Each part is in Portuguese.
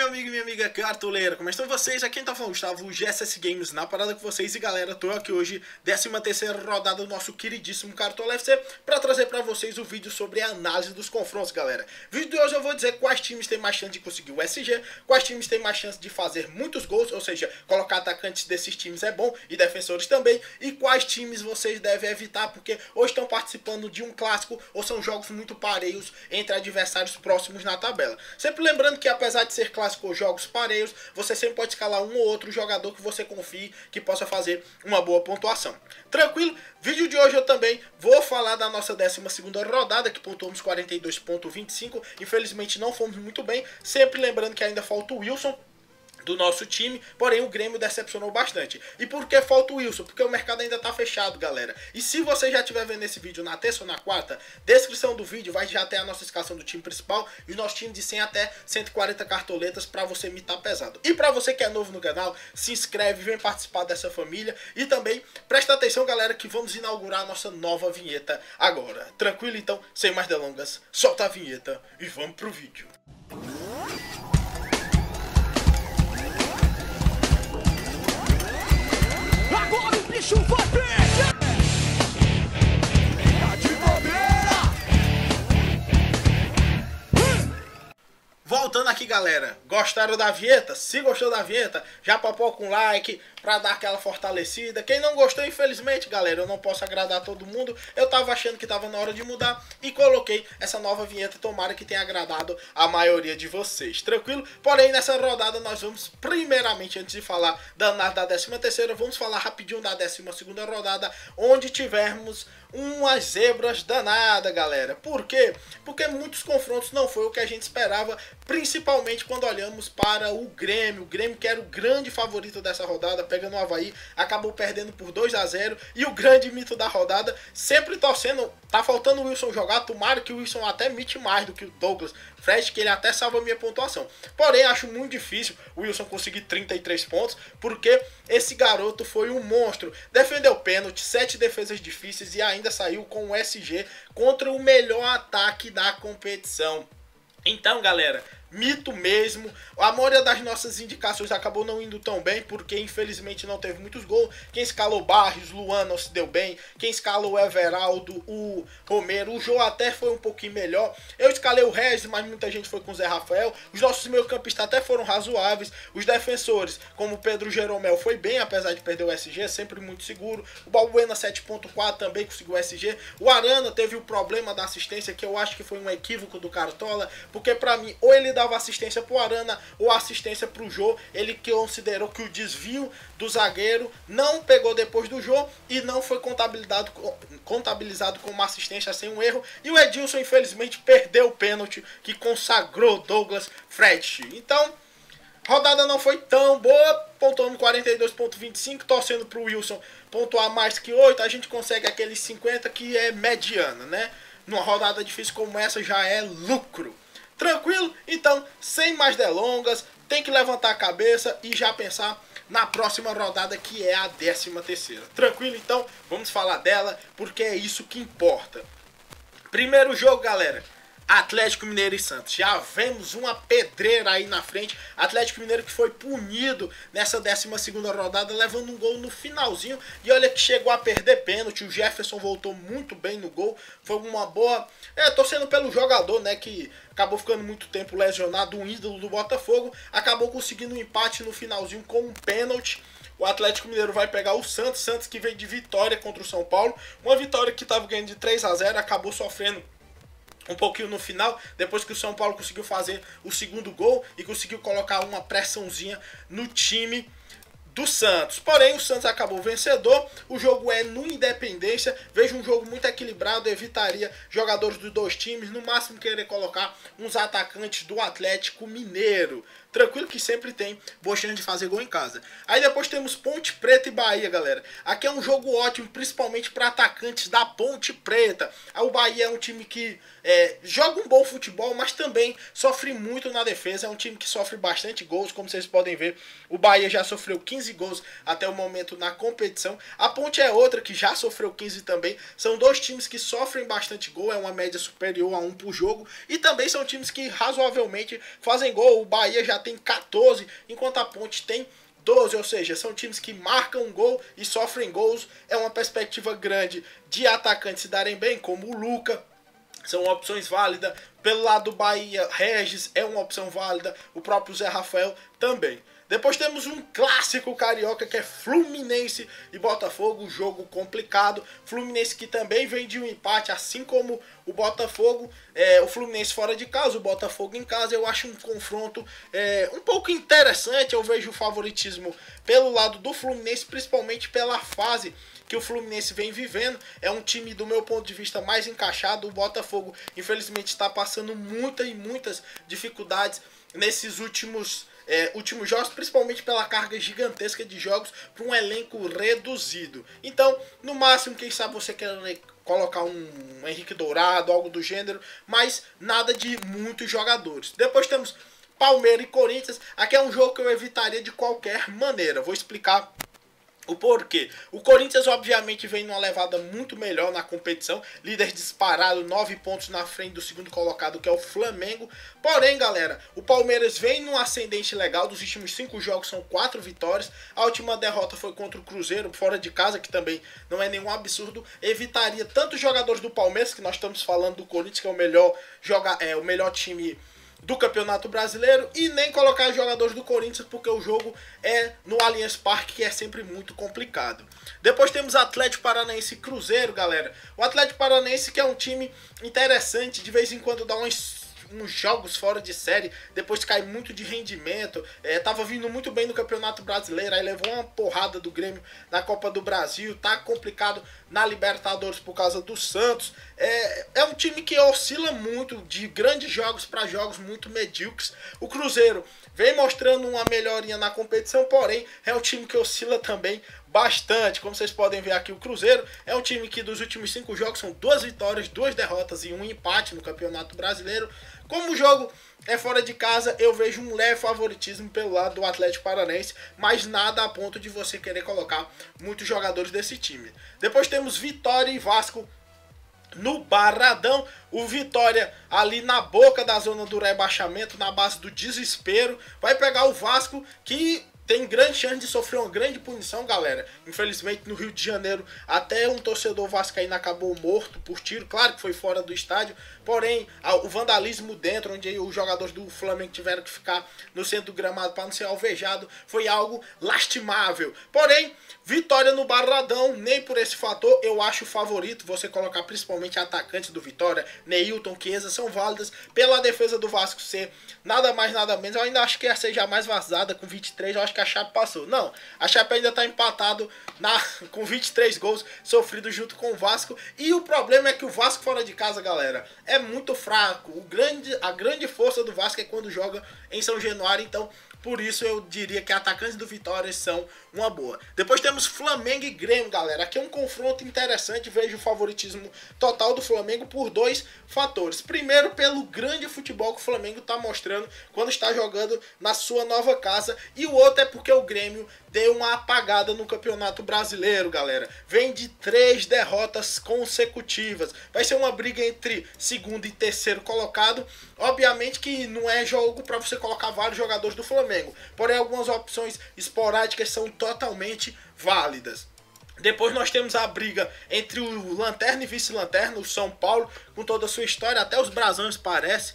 meu amigo e minha amiga cartoleira, como estão vocês? Aqui quem tá falando, Gustavo, o GSS Games na parada com vocês. E galera, tô aqui hoje, 13ª rodada do nosso queridíssimo Cartola FC, pra trazer pra vocês o vídeo sobre a análise dos confrontos, galera. No vídeo de hoje eu vou dizer quais times têm mais chance de conseguir o SG, quais times têm mais chance de fazer muitos gols, ou seja, colocar atacantes desses times é bom, e defensores também, e quais times vocês devem evitar, porque hoje estão participando de um clássico, ou são jogos muito pareios entre adversários próximos na tabela. Sempre lembrando que apesar de ser clássico ou jogos pareios, você sempre pode escalar um ou outro jogador que você confie que possa fazer uma boa pontuação. Tranquilo? Vídeo de hoje eu também vou falar da nossa 12ª rodada, que pontuamos 42,25. Infelizmente não fomos muito bem, sempre lembrando que ainda falta o Wilson do nosso time, porém o Grêmio decepcionou bastante. E por que falta o Wilson? Porque o mercado ainda tá fechado, galera. E se você já estiver vendo esse vídeo na terça ou na quarta, descrição do vídeo vai já ter a nossa escalação do time principal e o nosso time de 100 até 140 cartoletas para você mitar pesado. E para você que é novo no canal, se inscreve, vem participar dessa família e também presta atenção, galera, que vamos inaugurar a nossa nova vinheta agora. Tranquilo? Então, sem mais delongas, solta a vinheta e vamos pro vídeo. Agora o bicho vai pegar! Tá de bobeira! Voltando aqui, galera, gostaram da vinheta? Se gostou da vinheta, já papoca um like pra dar aquela fortalecida. Quem não gostou, infelizmente, galera, eu não posso agradar todo mundo. Eu tava achando que tava na hora de mudar e coloquei essa nova vinheta. Tomara que tenha agradado a maioria de vocês, tranquilo? Porém, nessa rodada nós vamos, primeiramente, antes de falar da 13ª, vamos falar rapidinho da 12ª rodada, onde tivermos umas zebras danadas, galera. Por quê? Porque muitos confrontos não foi o que a gente esperava, principalmente quando olhamos para o Grêmio. O Grêmio, que era o grande favorito dessa rodada, pegando o Avaí, acabou perdendo por 2-0. E o grande mito da rodada, sempre torcendo, tá faltando o Wilson jogar, tomara que o Wilson até mite mais do que o Douglas Fred, que ele até salva a minha pontuação. Porém, acho muito difícil o Wilson conseguir 33 pontos, porque esse garoto foi um monstro. Defendeu pênalti, 7 defesas difíceis e ainda saiu com o SG contra o melhor ataque da competição. Então, galera, mito mesmo. A maioria das nossas indicações acabou não indo tão bem, porque infelizmente não teve muitos gols. Quem escalou Barrios, Luan não se deu bem. Quem escalou o Everaldo, o Romero, o Jô até foi um pouquinho melhor. Eu escalei o Regis, mas muita gente foi com o Zé Rafael. Os nossos meio-campistas até foram razoáveis. Os defensores, como o Pedro Jeromel, foi bem, apesar de perder o SG, sempre muito seguro. O Balbuena 7.4 também conseguiu o SG. O Arana teve o problema da assistência, que eu acho que foi um equívoco do Cartola, porque pra mim, ou ele dava assistência pro Arana ou assistência pro Jô. Ele que considerou que o desvio do zagueiro não pegou depois do Jô e não foi contabilizado como assistência sem um erro. E o Edilson, infelizmente, perdeu o pênalti que consagrou Douglas Fred. Então, rodada não foi tão boa, pontuando 42,25, torcendo pro Wilson pontuar mais que 8, a gente consegue aqueles 50 que é mediana, né? Numa rodada difícil como essa já é lucro. Tranquilo? Então, sem mais delongas, tem que levantar a cabeça e já pensar na próxima rodada, que é a 13ª. Tranquilo? Então, vamos falar dela, porque é isso que importa. Primeiro jogo, galera. Atlético Mineiro e Santos. Já vemos uma pedreira aí na frente. Atlético Mineiro que foi punido nessa 12ª rodada, levando um gol no finalzinho. E olha que chegou a perder pênalti. O Jefferson voltou muito bem no gol. Foi uma boa... torcendo pelo jogador, né, que acabou ficando muito tempo lesionado, um ídolo do Botafogo. Acabou conseguindo um empate no finalzinho com um pênalti. O Atlético Mineiro vai pegar o Santos. Santos que veio de vitória contra o São Paulo. Uma vitória que estava ganhando de 3-0. Acabou sofrendo um pouquinho no final, depois que o São Paulo conseguiu fazer o segundo gol e conseguiu colocar uma pressãozinha no time do Santos. Porém, o Santos acabou vencedor. O jogo é no Independência. Vejo um jogo muito equilibrado. Evitaria jogadores dos dois times. No máximo querer colocar uns atacantes do Atlético Mineiro. Tranquilo que sempre tem boa chance de fazer gol em casa. Aí depois temos Ponte Preta e Bahia, galera. Aqui é um jogo ótimo, principalmente para atacantes da Ponte Preta. O Bahia é um time que joga um bom futebol, mas também sofre muito na defesa. É um time que sofre bastante gols, como vocês podem ver. O Bahia já sofreu 15 15 gols até o momento na competição. A Ponte é outra que já sofreu 15 também. São dois times que sofrem bastante gol, é uma média superior a 1 por jogo. E também são times que razoavelmente fazem gol. O Bahia já tem 14, enquanto a Ponte tem 12, ou seja, são times que marcam um gol e sofrem gols. É uma perspectiva grande de atacantes se darem bem, como o Luca. São opções válidas. Pelo lado do Bahia, Regis é uma opção válida. O próprio Zé Rafael também. Depois temos um clássico carioca que é Fluminense e Botafogo, um jogo complicado. Fluminense que também vem de um empate, assim como o Botafogo. O Fluminense fora de casa, o Botafogo em casa. Eu acho um confronto um pouco interessante. Eu vejo o favoritismo pelo lado do Fluminense, principalmente pela fase que o Fluminense vem vivendo. É um time, do meu ponto de vista, mais encaixado. O Botafogo, infelizmente, está passando muitas dificuldades nesses últimos jogos, principalmente pela carga gigantesca de jogos para um elenco reduzido. Então, no máximo, quem sabe você quer colocar um Henrique Dourado, algo do gênero, mas nada de muitos jogadores. Depois temos Palmeiras e Corinthians. Aqui é um jogo que eu evitaria de qualquer maneira. Vou explicar o porquê. O Corinthians obviamente vem numa levada muito melhor na competição, líder disparado, 9 pontos na frente do segundo colocado, que é o Flamengo. Porém, galera, o Palmeiras vem num ascendente legal. Dos últimos 5 jogos são 4 vitórias. A última derrota foi contra o Cruzeiro, fora de casa, que também não é nenhum absurdo. Evitaria tanto os jogadores do Palmeiras, que nós estamos falando do Corinthians, que é o melhor time do Campeonato Brasileiro, e nem colocar jogadores do Corinthians, porque o jogo é no Allianz Parque, que é sempre muito complicado. Depois temos Atlético Paranaense e Cruzeiro, galera. O Atlético Paranaense, que é um time interessante, de vez em quando dá uns jogos fora de série, depois cai muito de rendimento. Tava vindo muito bem no Campeonato Brasileiro, aí levou uma porrada do Grêmio na Copa do Brasil, tá complicado na Libertadores por causa do Santos. É um time que oscila muito de grandes jogos para jogos muito medíocres. O Cruzeiro vem mostrando uma melhoria na competição, porém é um time que oscila também bastante. Como vocês podem ver aqui, o Cruzeiro é um time que dos últimos 5 jogos são 2 vitórias, 2 derrotas e 1 empate no Campeonato Brasileiro. Como o jogo é fora de casa, eu vejo um leve favoritismo pelo lado do Atlético Paranaense, mas nada a ponto de você querer colocar muitos jogadores desse time. Depois temos Vitória e Vasco no Barradão. O Vitória ali na boca da zona do rebaixamento, na base do desespero, vai pegar o Vasco, que tem grande chance de sofrer uma grande punição, galera. Infelizmente, no Rio de Janeiro, até um torcedor vascaíno acabou morto por tiro. Claro que foi fora do estádio, porém, o vandalismo dentro, onde os jogadores do Flamengo tiveram que ficar no centro do gramado para não ser alvejado, foi algo lastimável. Porém, Vitória no Barradão, nem por esse fator eu acho favorito. Você colocar principalmente atacantes do Vitória, Neilton, Chiesa, são válidas. Pela defesa do Vasco ser nada mais, nada menos, eu ainda acho que ia ser já mais vazada com 23, eu acho que a Chape passou. Não, a Chape ainda está empatado com 23 gols sofridos junto com o Vasco. E o problema é que o Vasco fora de casa, galera, é muito fraco. A grande força do Vasco é quando joga em São Januário, então por isso eu diria que atacantes do Vitória são uma boa. Depois temos Flamengo e Grêmio, galera. Aqui é um confronto interessante. Vejo o favoritismo total do Flamengo por 2 fatores. Primeiro, pelo grande futebol que o Flamengo está mostrando quando está jogando na sua nova casa. E o outro é porque o Grêmio deu uma apagada no Campeonato Brasileiro, galera. Vem de 3 derrotas consecutivas. Vai ser uma briga entre segundo e terceiro colocado. Obviamente que não é jogo para você colocar vários jogadores do Flamengo. Porém, algumas opções esporádicas são totalmente válidas. Depois nós temos a briga entre o lanterna e vice-lanterna, o São Paulo, com toda a sua história, até os brasões parece,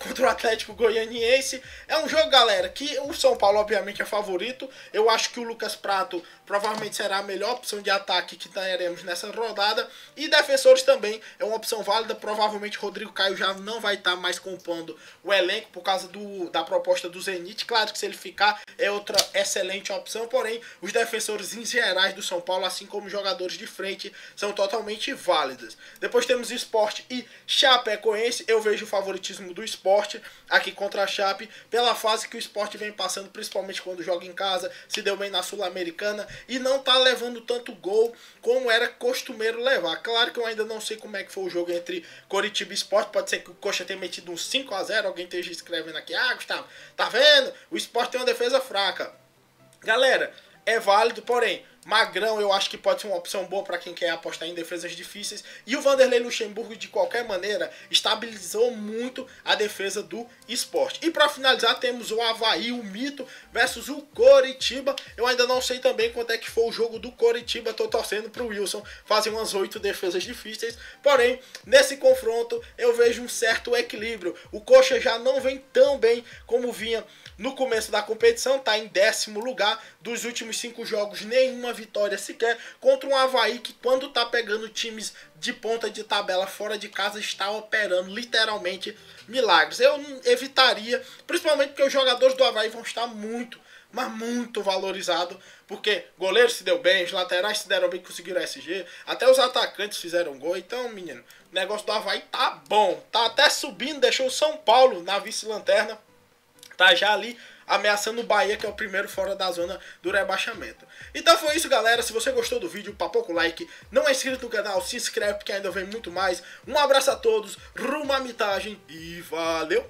contra o Atlético Goianiense. É um jogo, galera, que o São Paulo obviamente é favorito. Eu acho que o Lucas Prato provavelmente será a melhor opção de ataque que teremos nessa rodada. E defensores também é uma opção válida. Provavelmente Rodrigo Caio já não vai estar mais compondo o elenco por causa da proposta do Zenit. Claro que se ele ficar é outra excelente opção, porém os defensores em gerais do São Paulo, assim como jogadores de frente, são totalmente válidos. Depois temos Sport e Chapecoense. Eu vejo o favoritismo do Sport aqui contra a Chape, pela fase que o Sport vem passando, principalmente quando joga em casa, se deu bem na Sul-Americana e não tá levando tanto gol como era costumeiro levar. Claro que eu ainda não sei como é que foi o jogo entre Coritiba e Sport, pode ser que o Coxa tenha metido um 5-0, alguém esteja escrevendo aqui, Gustavo, tá vendo? O Sport tem uma defesa fraca. Galera, é válido, porém, Magrão eu acho que pode ser uma opção boa para quem quer apostar em defesas difíceis. E o Vanderlei Luxemburgo, de qualquer maneira, estabilizou muito a defesa do Sport. E para finalizar, temos o Avaí, o mito, versus o Coritiba. Eu ainda não sei também quanto é que foi o jogo do Coritiba. Tô torcendo pro Wilson fazer umas 8 defesas difíceis. Porém, nesse confronto, eu vejo um certo equilíbrio. O Coxa já não vem tão bem como vinha no começo da competição, tá em 10º lugar. Dos últimos 5 jogos, nenhuma vitória sequer, contra um Avaí que, quando tá pegando times de ponta de tabela fora de casa, está operando literalmente milagres. Eu evitaria, principalmente porque os jogadores do Avaí vão estar muito, mas muito valorizados, porque goleiro se deu bem, os laterais se deram bem, conseguiram SG, até os atacantes fizeram gol. Então, menino, o negócio do Avaí tá bom, tá até subindo, deixou o São Paulo na vice-lanterna, tá já ali ameaçando o Bahia, que é o primeiro fora da zona do rebaixamento. Então foi isso, galera. Se você gostou do vídeo, papoca o like. Não é inscrito no canal, se inscreve, porque ainda vem muito mais. Um abraço a todos, rumo à mitagem e valeu!